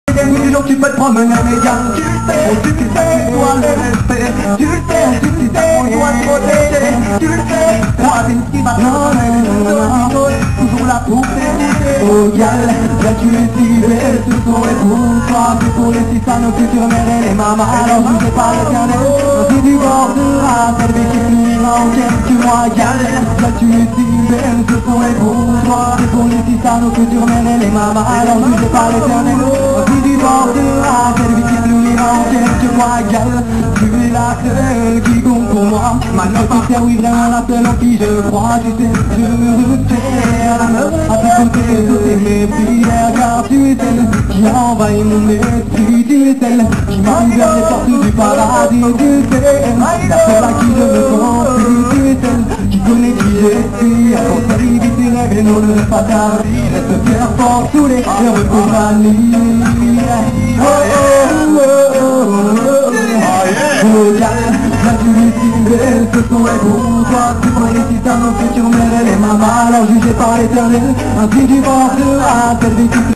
Tous les jours tu peux te promener en média. Tu le sais, tu dois le respect. Tu le sais, on doit te protéger. Tu le sais, moi c'est ce qui va toujours là pour t'écouter. Oh gal, là tu es si belle, ce son est pour toi. C'est pour les citanes, futures mères et les mamans. Alors je sais pas l'éternel, si tu borderas celle qui plus entière que moi gal. Là tu es si belle, ce son est pour toi. C'est pour les citanes, futures mères et les mamans. Alors je sais pas l'éternel, si tu borderas celle qui plus entière que moi gal. Tu es la seule qui compte pour moi. Maintenant tu sais, oui vraiment la seule en qui je crois. Tu sais, je me referme à tes côtés, sauter mes prières. Car tu es celle qui envahit mon esprit. Tu es celle qui m'a ouvert les portes du paradis. Tu sais, la seule à qui je me confie. Tu es celle qui connaît qui je suis. À conseil vite tes rêves et non ne pas tarder. Reste fier fort sous les heureux compagnies. Oh oh oh oh oh. Oh gal, là tu es si belle, ce son est pour toi. C'est pour les citanes, nos futures mères et les mamans. Alors jugé par l'éternel, ainsi tu porteras cette vie.